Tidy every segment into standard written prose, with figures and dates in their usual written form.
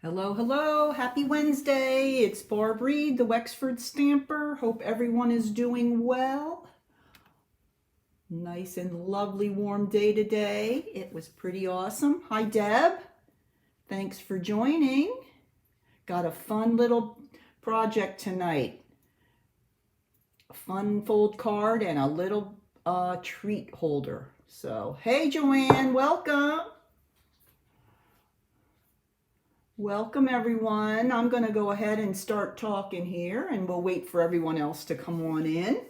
Hello, hello. Happy Wednesday. It's Barb Reed, the Wexford Stamper. Hope everyone is doing well. Nice and lovely warm day today. It was pretty awesome. Hi, Deb. Thanks for joining. Got a fun little project tonight. A fun fold card and a little treat holder. So, hey, Joanne, welcome. Welcome everyone. I'm going to go ahead and start talking here and we'll wait for everyone else to come on in.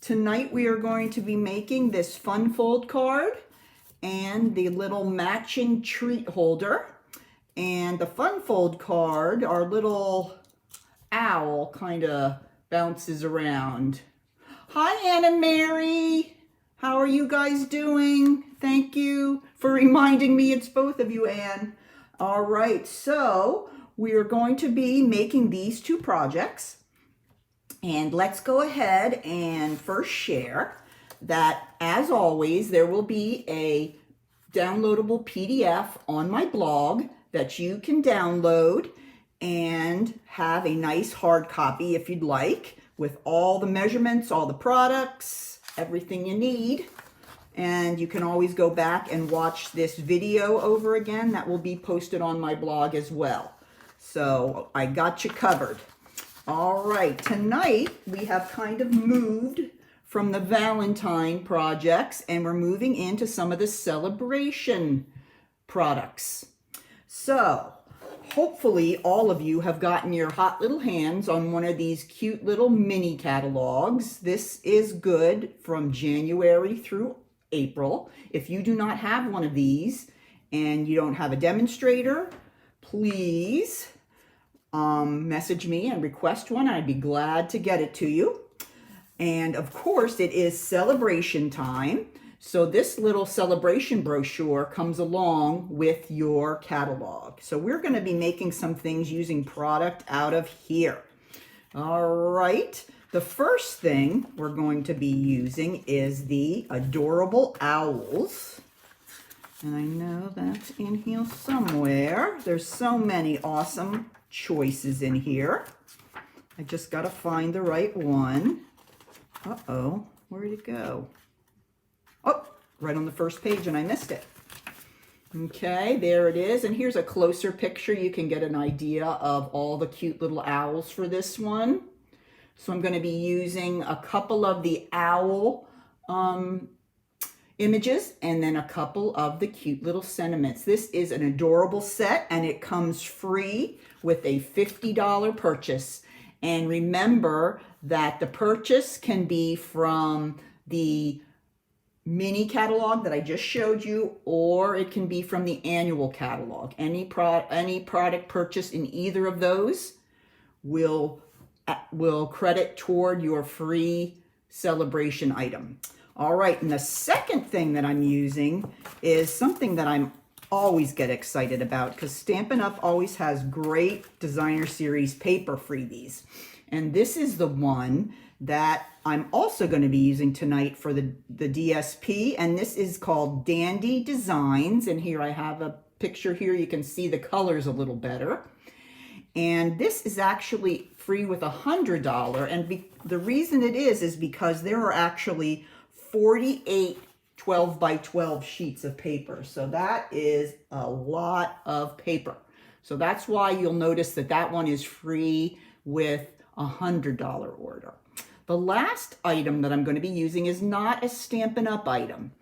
Tonight we are going to be making this fun fold card and the little matching treat holder. And the fun fold card, our little owl kind of bounces around. Hi Anna Mary. How are you guys doing? Thank you for reminding me it's both of you, Anne. All right, so we are going to be making these two projects. And let's go ahead and first share that, as always, there will be a downloadable PDF on my blog that you can download and have a nice hard copy if you'd like, with all the measurements, all the products, everything you need. And you can always go back and watch this video over again. That will be posted on my blog as well. So I got you covered. All right, tonight we have kind of moved from the Valentine projects and we're moving into some of the celebration products. So hopefully all of you have gotten your hot little hands on one of these cute little mini catalogs. This is good from January through April. If you do not have one of these and you don't have a demonstrator, please message me and request one. I'd be glad to get it to you. And of course, it is celebration time. So this little celebration brochure comes along with your catalog. So we're going to be making some things using product out of here. All right. The first thing we're going to be using is the adorable owls. And I know that's in here somewhere. There's so many awesome choices in here. I just got to find the right one. Uh-oh, where did it go? Oh, right on the first page and I missed it. Okay, there it is. And here's a closer picture. You can get an idea of all the cute little owls for this one. So I'm going to be using a couple of the owl images and then a couple of the cute little sentiments. This is an adorable set and it comes free with a $50 purchase. And remember that the purchase can be from the mini catalog that I just showed you, or it can be from the annual catalog. Any product purchase in either of those will credit toward your free celebration item. All right, and the second thing that I'm using is something that I'm always get excited about because Stampin' Up! Always has great designer series paper freebies. And this is the one that I'm also going to be using tonight for the DSP, and this is called Dandy Designs. And here I have a picture here. You can see the colors a little better. And this is actually free with $100. And the reason it is because there are actually 48 12 by 12 sheets of paper. So that is a lot of paper. So that's why you'll notice that that one is free with a $100 order. The last item that I'm going to be using is not a Stampin' Up! Item.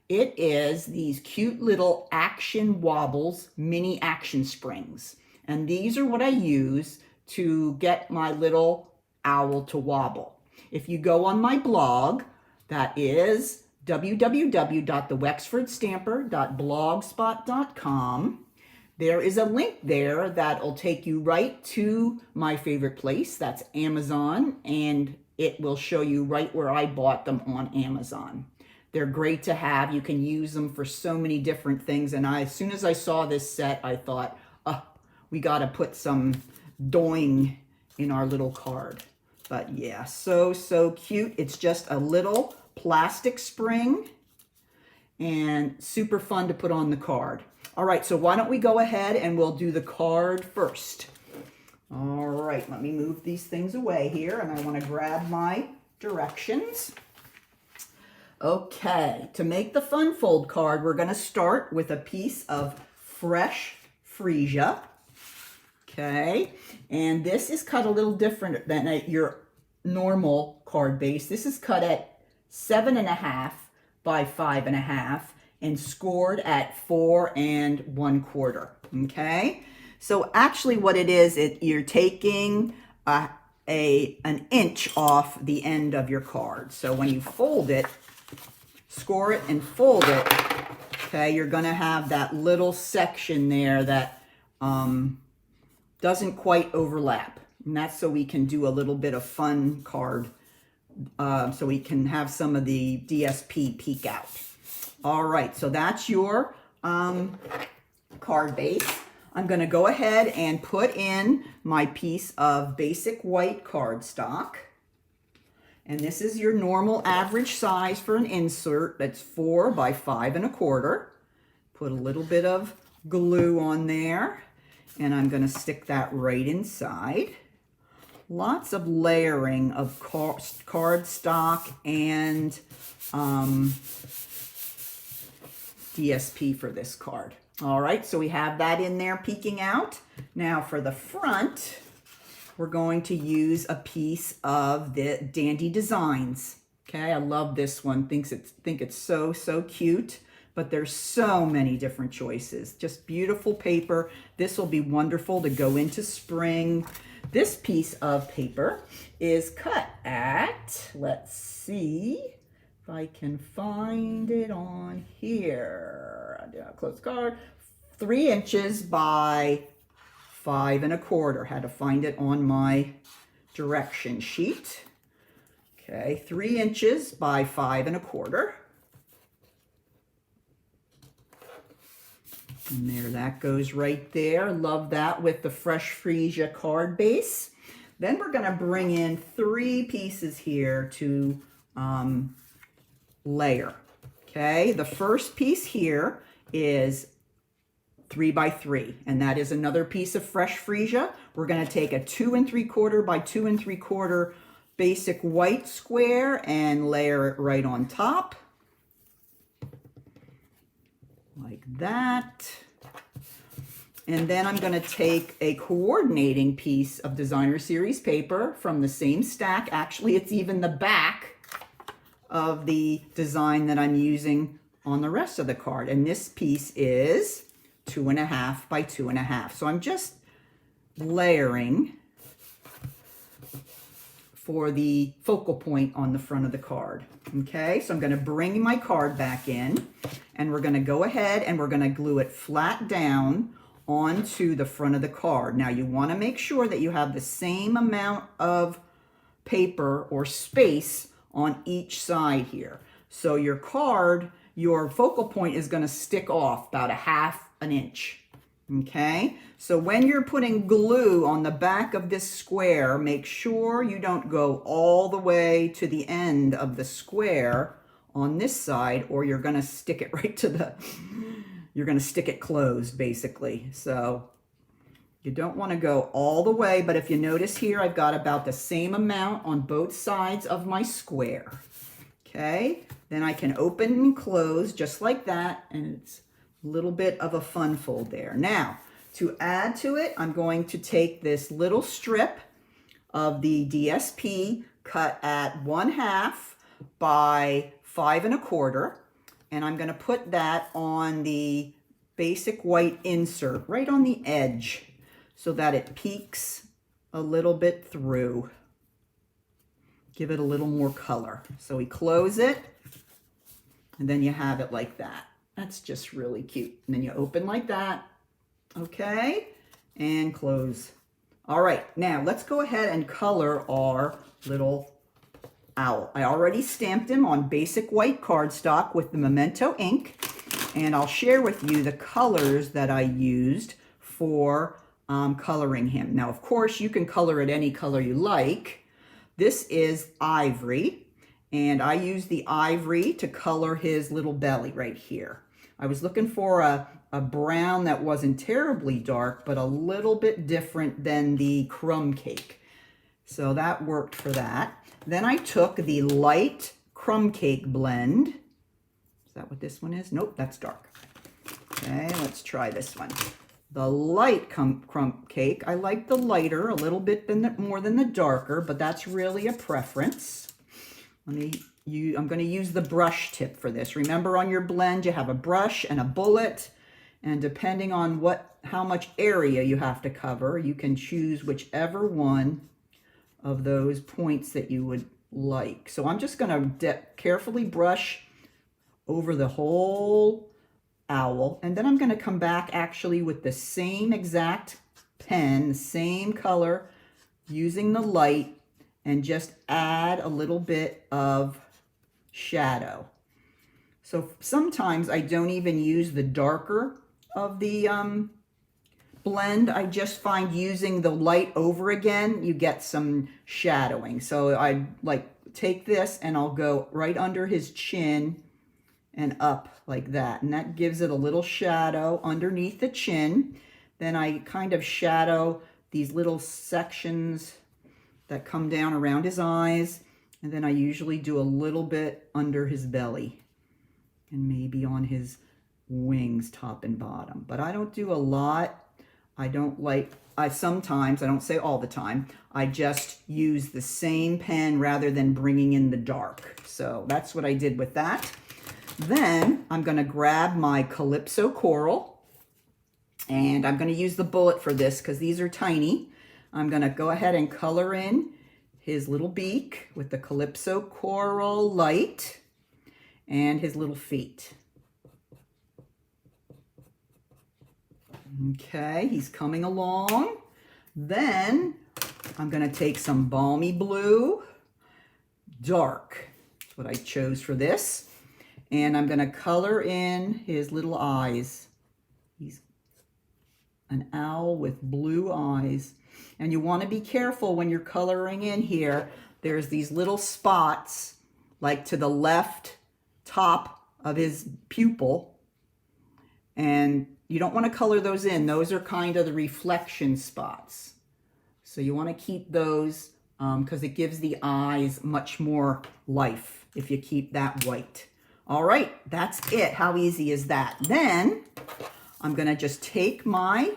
It is these cute little Action Wobbles mini action springs. And these are what I use to get my little owl to wobble. If you go on my blog, that is www.thewexfordstamper.blogspot.com. There is a link there that'll take you right to my favorite place. That's Amazon, and it will show you right where I bought them on Amazon. They're great to have. You can use them for so many different things. And as soon as I saw this set, I thought, we got to put some doing in our little card. But yeah, so cute. It's just a little plastic spring and super fun to put on the card. All right, so why don't we go ahead and we'll do the card first. All right, let me move these things away here, and I want to grab my directions. Okay, to make the fun fold card, we're going to start with a piece of fresh freesia. Okay, and this is cut a little different than your normal card base. This is cut at 7.5 by 5.5 and scored at 4 1/4. Okay, so actually what it is, you're taking an inch off the end of your card. So when you fold it, score it and fold it, okay, you're going to have that little section there that doesn't quite overlap. And that's so we can do a little bit of fun card, so we can have some of the DSP peek out. All right, so that's your card base. I'm going to go ahead and put in my piece of basic white cardstock. And this is your normal average size for an insert. That's 4 by 5 1/4. Put a little bit of glue on there, and I'm going to stick that right inside. Lots of layering of cardstock and DSP for this card. All right, so we have that in there peeking out. Now for the front, we're going to use a piece of the Dandy Designs. Okay, I love this one. Think it's so cute, but there's so many different choices. Just beautiful paper. This will be wonderful to go into spring. This piece of paper is cut at, let's see if I can find it on here. I did a close card. 3 inches by 5 1/4. Had to find it on my direction sheet. Okay, 3 inches by 5 1/4. And there, that goes right there. Love that with the fresh freesia card base. Then we're going to bring in 3 pieces here to layer. Okay, the first piece here is 3 by 3, and that is another piece of fresh freesia. We're going to take a 2 3/4 by 2 3/4 basic white square and layer it right on top. Like that. And then I'm going to take a coordinating piece of Designer Series paper from the same stack. Actually, it's even the back of the design that I'm using on the rest of the card. And this piece is 2.5 by 2.5. So I'm just layering for the focal point on the front of the card. Okay, so I'm going to bring my card back in, and we're going to go ahead and we're going to glue it flat down onto the front of the card. Now you want to make sure that you have the same amount of paper or space on each side here. So your card, your focal point is going to stick off about 1/2 inch. Okay, so when you're putting glue on the back of this square, make sure you don't go all the way to the end of the square on this side, or you're going to stick it right to the, you're going to stick it closed basically. So you don't want to go all the way, but if you notice here, I've got about the same amount on both sides of my square. Okay, then I can open and close just like that, and it's a little bit of a fun fold there. Now, to add to it, I'm going to take this little strip of the DSP cut at 1/2 by 5 1/4, and I'm going to put that on the basic white insert right on the edge so that it peeks a little bit through. Give it a little more color. So we close it, and then you have it like that. That's just really cute. And then you open like that, okay, and close. All right, now let's go ahead and color our little owl. I already stamped him on basic white cardstock with the Memento ink, and I'll share with you the colors that I used for coloring him. Now, of course, you can color it any color you like. This is ivory, and I use the ivory to color his little belly right here. I was looking for a brown that wasn't terribly dark, but a little bit different than the crumb cake. So that worked for that. Then I took the light crumb cake blend. Is that what this one is? Nope, that's dark. Okay, let's try this one. The light crumb cake. I like the lighter a little bit more than the darker, but that's really a preference. I'm going to use the brush tip for this. Remember, on your blend, you have a brush and a bullet, and depending on how much area you have to cover, you can choose whichever one of those points that you would like. So I'm just going to carefully brush over the whole owl, and then I'm going to come back actually with the same exact pen, the same color, using the light, and just add a little bit of shadow. So sometimes I don't even use the darker of the blend. I just find using the light over again, you get some shadowing. So I like take this and I'll go right under his chin and up like that. And that gives it a little shadow underneath the chin. Then I kind of shadow these little sections that come down around his eyes. And then I usually do a little bit under his belly and maybe on his wings, top and bottom. But I don't do a lot. Sometimes, I don't say all the time, I just use the same pen rather than bringing in the dark. So that's what I did with that. Then I'm going to grab my Calypso Coral, and I'm going to use the bullet for this because these are tiny. I'm going to go ahead and color in his little beak with the Calypso Coral light and his little feet. Okay, he's coming along. Then I'm going to take some Balmy Blue, dark. That's what I chose for this. And I'm going to color in his little eyes. He's an owl with blue eyes. And you want to be careful when you're coloring in here. There's these little spots, like to the left top of his pupil. And you don't want to color those in. Those are kind of the reflection spots. So you want to keep those because it gives the eyes much more life if you keep that white. All right, that's it. How easy is that? Then I'm going to just take my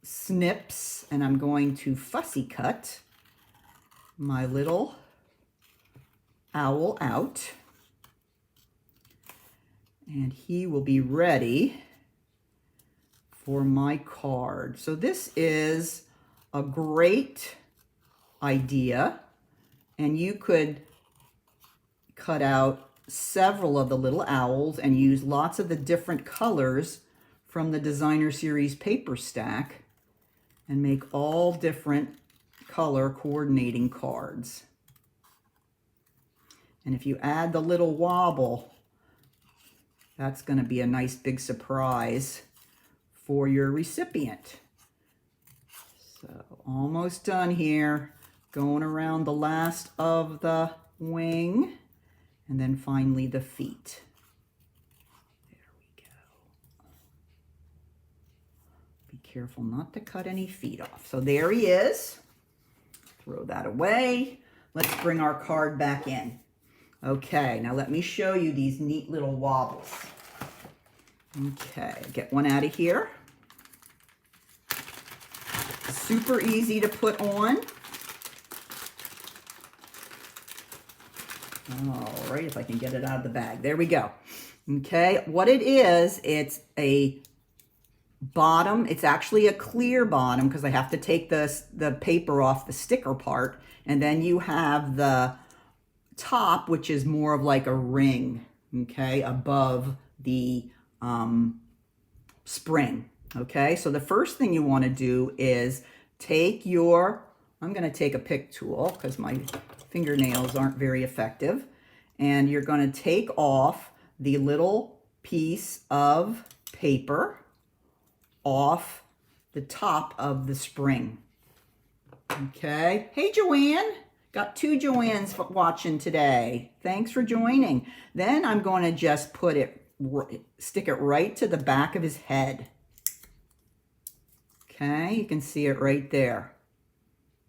snips and I'm going to fussy cut my little owl out. And he will be ready for my card. So this is a great idea, and you could cut out several of the little owls and use lots of the different colors from the Designer Series paper stack and make all different color coordinating cards. And if you add the little wobble, that's going to be a nice big surprise for your recipient. So almost done here, going around the last of the wing, and then finally the feet. There we go. Be careful not to cut any feet off. So there he is. Throw that away. Let's bring our card back in. Okay, now let me show you these neat little wobbles. Okay, get one out of here. Super easy to put on. All right, if I can get it out of the bag. There we go. Okay, what it is, it's a bottom. It's actually a clear bottom because I have to take the paper off the sticker part. And then you have the top, which is more of like a ring, okay, above the spring. Okay, so the first thing you want to do is take your, I'm going to take a pick tool because my fingernails aren't very effective, and you're going to take off the little piece of paper off the top of the spring. Okay, hey Joanne, got 2 Joannes watching today. Thanks for joining. Then I'm going to just put it stick it right to the back of his head. Okay, you can see it right there.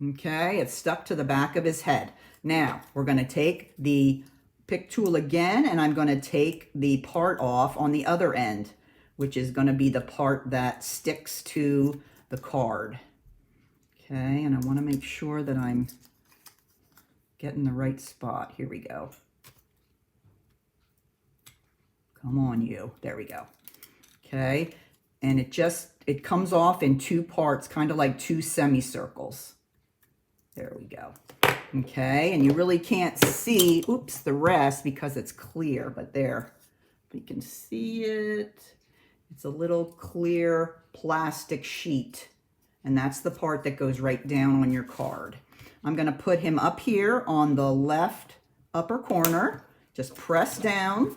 Okay, it's stuck to the back of his head. Now, we're going to take the pick tool again, and I'm going to take the part off on the other end, which is going to be the part that sticks to the card. Okay, and I want to make sure that I'm getting the right spot. Here we go. Come on, you. There we go. Okay, and it comes off in two parts, kind of like two semicircles. There we go. Okay, and you really can't see, oops, the rest because it's clear, but there, you can see it. It's a little clear plastic sheet, and that's the part that goes right down on your card. I'm going to put him up here on the left upper corner. Just press down,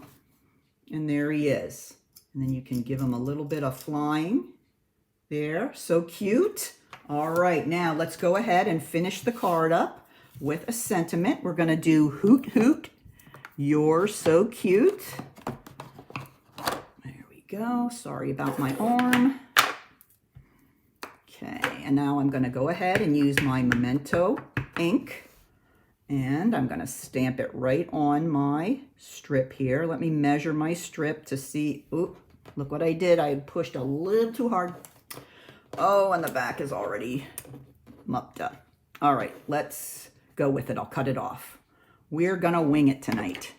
and there he is. And then you can give him a little bit of flying. There, so cute. All right, now let's go ahead and finish the card up with a sentiment. We're going to do hoot hoot, you're so cute. There we go. Sorry about my arm. Okay, and now I'm going to go ahead and use my Memento ink, and I'm going to stamp it right on my strip here. Let me measure my strip to see. Oop, look what I did. I pushed a little too hard. Oh, and the back is already mucked up. All right, let's go with it. I'll cut it off. We're gonna wing it tonight.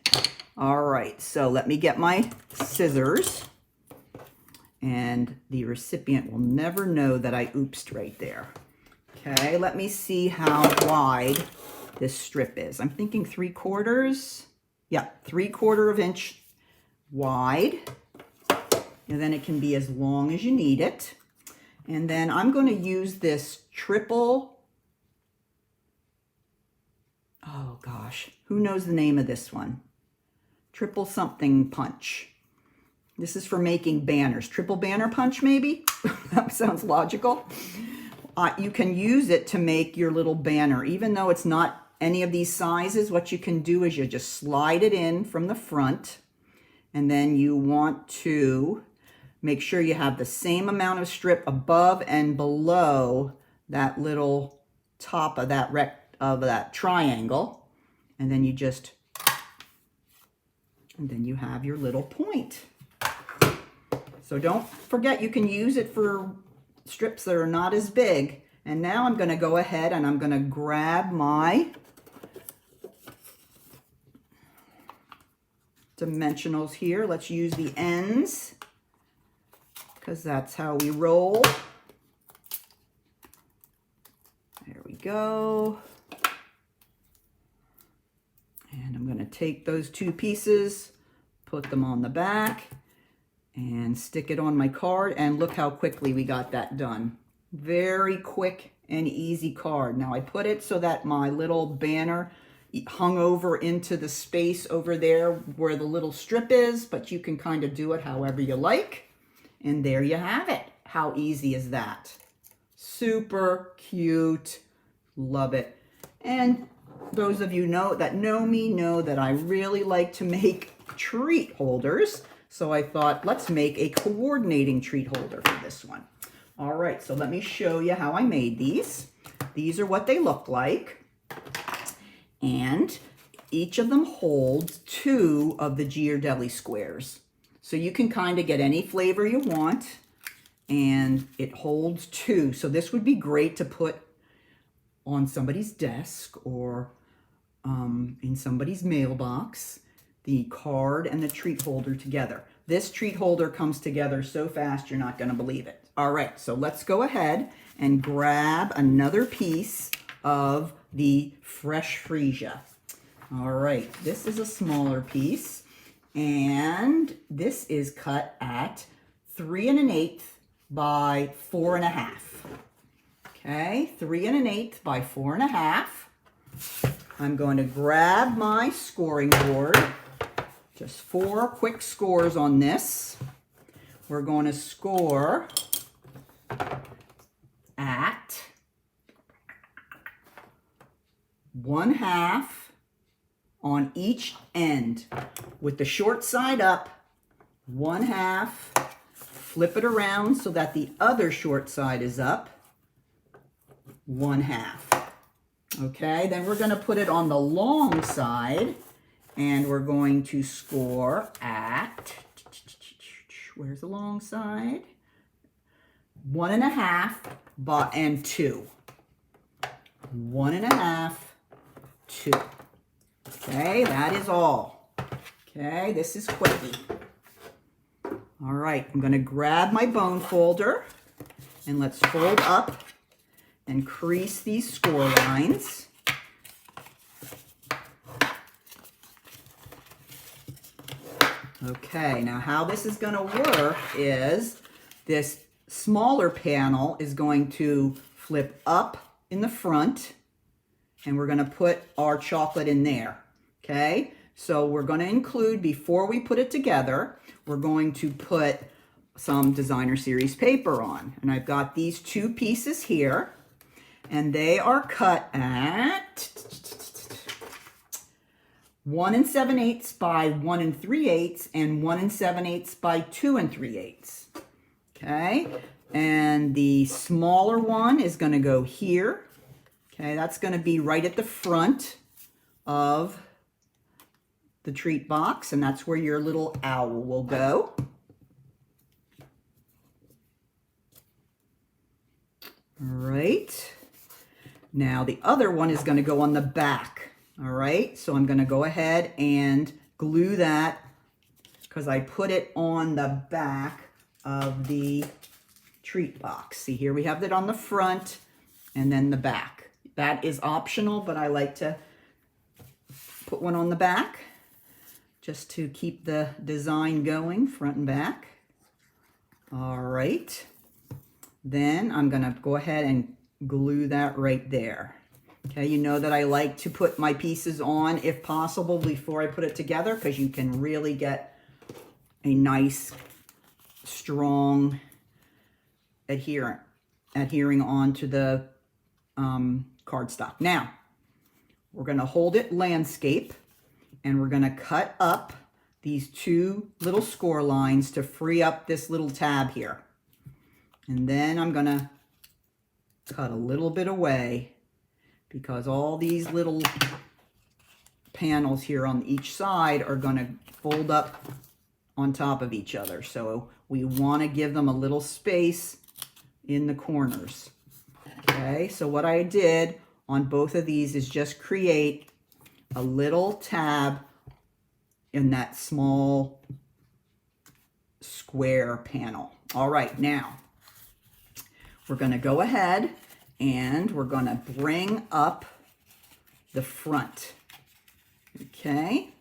All right, so let me get my scissors, and the recipient will never know that I oopsed right there. Okay, let me see how wide this strip is. I'm thinking 3/4. Yeah, 3/4 inch wide. And then it can be as long as you need it. And then I'm going to use this triple, oh gosh, who knows the name of this one? Triple something punch. This is for making banners. Triple banner punch, maybe? That sounds logical. You can use it to make your little banner. Even though it's not any of these sizes, what you can do is you just slide it in from the front, and then you want to make sure you have the same amount of strip above and below that little top of that triangle, and then you have your little point. So don't forget, you can use it for strips that are not as big. And now I'm going to go ahead and I'm going to grab my dimensionals here. Let's use the ends, because that's how we roll. There we go. And I'm going to take those two pieces, put them on the back, and stick it on my card. And look how quickly we got that done. Very quick and easy card. Now I put it so that my little banner hung over into the space over there where the little strip is, but you can kind of do it however you like. And there you have it. How easy is that? Super cute. Love it. And those of you that know me know that I really like to make treat holders. So I thought, let's make a coordinating treat holder for this one. All right, so let me show you how I made these. These are what they look like. And each of them holds 2 of the Ghirardelli squares. So you can kind of get any flavor you want, and it holds 2. So this would be great to put on somebody's desk or in somebody's mailbox, the card and the treat holder together. This treat holder comes together so fast you're not going to believe it. All right, so let's go ahead and grab another piece of the fresh freesia. All right, this is a smaller piece. And this is cut at 3 1/8 by 4 1/2. Okay, 3 1/8 by 4 1/2. I'm going to grab my scoring board. Just 4 quick scores on this. We're going to score at 1/2 on each end, with the short side up 1/2, flip it around so that the other short side is up, 1/2. Okay, then we're going to put it on the long side, and we're going to score at, where's the long side? 1.5 and 2. 1.5, 2. Okay, that is all. Okay, this is quickie. All right, I'm going to grab my bone folder, and let's fold up and crease these score lines. Okay, now how this is going to work is this smaller panel is going to flip up in the front, and we're going to put our chocolate in there. Okay, so we're going to include, before we put it together, we're going to put some designer series paper on. And I've got these 2 pieces here, and they are cut at 1 7/8 by 1 3/8 and 1 7/8 by 2 3/8. Okay, and the smaller one is going to go here. Okay, that's going to be right at the front of the treat box, and that's where your little owl will go. All right. Now the other one is going to go on the back. All right, so I'm going to go ahead and glue that because I put it on the back of the treat box. See, here we have it on the front and then the back. That is optional, but I like to put one on the back just to keep the design going front and back. All right, then I'm going to go ahead and glue that right there. Okay, you know that I like to put my pieces on, if possible, before I put it together, because you can really get a nice, strong adhering onto the cardstock. Now, we're going to hold it landscape, and we're going to cut up these 2 little score lines to free up this little tab here. And then I'm going to cut a little bit away, because all these little panels here on each side are going to fold up on top of each other. So we want to give them a little space in the corners. Okay, so what I did on both of these is just create a little tab in that small square panel. All right, now we're going to go ahead and we're going to bring up the front. Okay,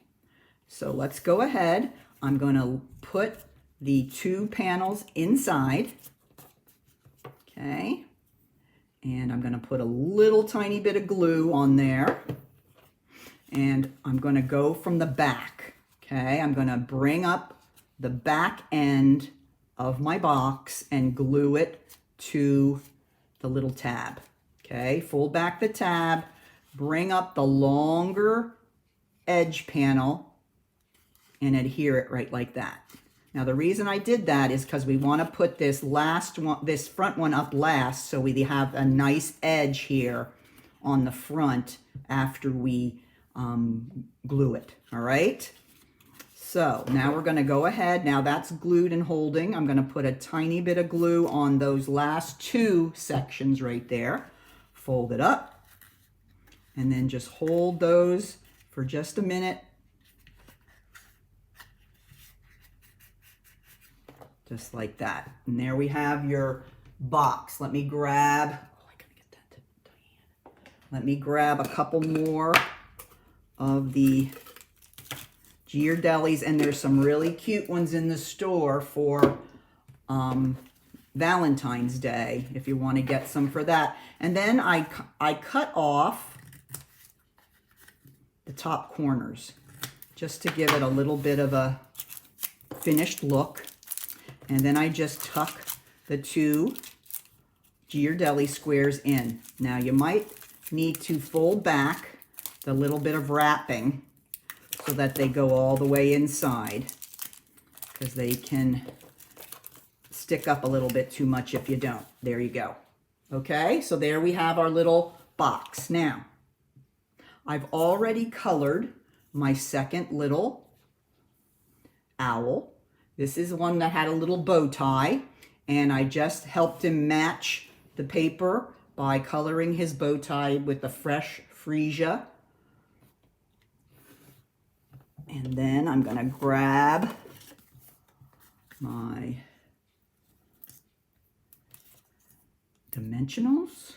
so let's go ahead. I'm going to put the 2 panels inside. Okay, and I'm going to put a little tiny bit of glue on there. And I'm going to go from the back. Okay, I'm going to bring up the back end of my box and glue it to the little tab. Okay, fold back the tab, bring up the longer edge panel and adhere it right like that. Now the reason I did that is because we want to put this last one, this front one up last, so we have a nice edge here on the front after we glue it. All right, so now we're going to go ahead. Now that's glued and holding. I'm going to put a tiny bit of glue on those last 2 sections right there. Fold it up and then just hold those for just a minute. Just like that. And there we have your box. Let me grab, let me grab a couple more of the Ghirardellis, and there's some really cute ones in the store for Valentine's Day, if you want to get some for that. And then I cut off the top corners just to give it a little bit of a finished look. And then I just tuck the 2 Ghirardelli squares in. Now you might need to fold back the little bit of wrapping so that they go all the way inside, because they can stick up a little bit too much if you don't. There you go. Okay, so there we have our little box. Now, I've already colored my second little owl. This is one that had a little bow tie, and I just helped him match the paper by coloring his bow tie with the fresh freesia. And then I'm going to grab my dimensionals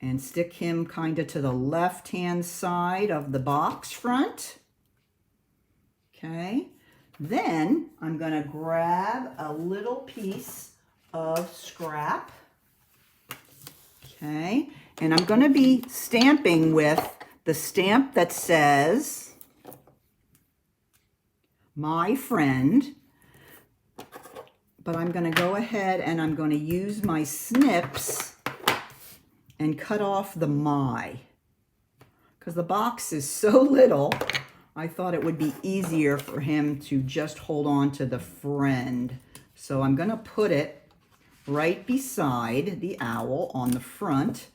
and stick him kind of to the left-hand side of the box front. Okay. Then I'm going to grab a little piece of scrap. Okay. And I'm going to be stamping with the stamp that says, "My friend." But I'm going to go ahead and I'm going to use my snips and cut off the "my." Because the box is so little, I thought it would be easier for him to just hold on to the "friend." So I'm going to put it right beside the owl on the front,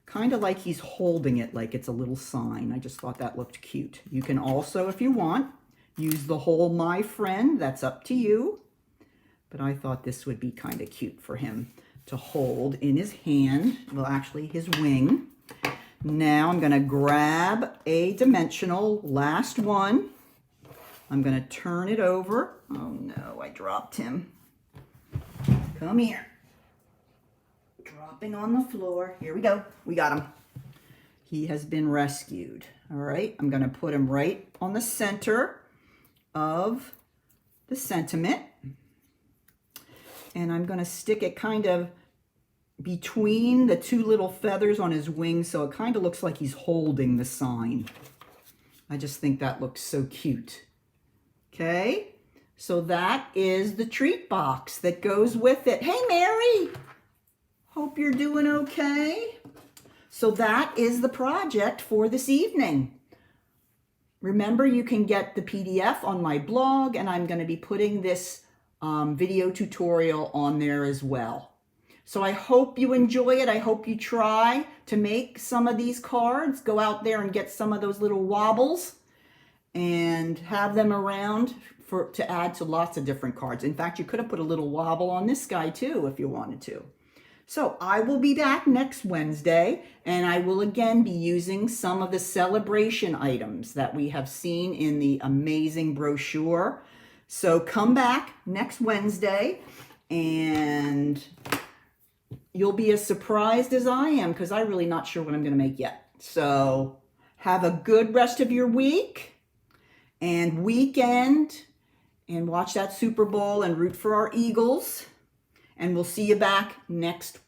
kind of like he's holding it like it's a little sign. I just thought that looked cute. You can also, if you want, use the whole "my friend." That's up to you. But I thought this would be kind of cute for him to hold in his hand. Well, actually his wing. Now I'm going to grab a dimensional, last one. I'm going to turn it over. Oh no, I dropped him. Come here. Dropping on the floor. Here we go. We got him. He has been rescued. All right, I'm going to put him right on the center of the sentiment. And I'm going to stick it kind of between the two little feathers on his wings, so it kind of looks like he's holding the sign. I just think that looks so cute. Okay, so that is the treat box that goes with it. Hey, Mary! Hope you're doing okay. So that is the project for this evening. Remember, you can get the PDF on my blog, and I'm going to be putting this video tutorial on there as well. So I hope you enjoy it. I hope you try to make some of these cards. Go out there and get some of those little wobbles and have them around to add to lots of different cards. In fact, you could have put a little wobble on this guy too if you wanted to. So I will be back next Wednesday, and I will again be using some of the celebration items that we have seen in the amazing brochure. So come back next Wednesday, and you'll be as surprised as I am, because I'm really not sure what I'm going to make yet. So have a good rest of your week and weekend, and watch that Super Bowl and root for our Eagles. And we'll see you back next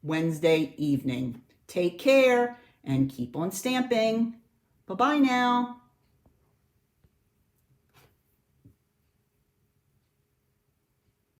Wednesday evening. Take care and keep on stamping. Bye-bye now.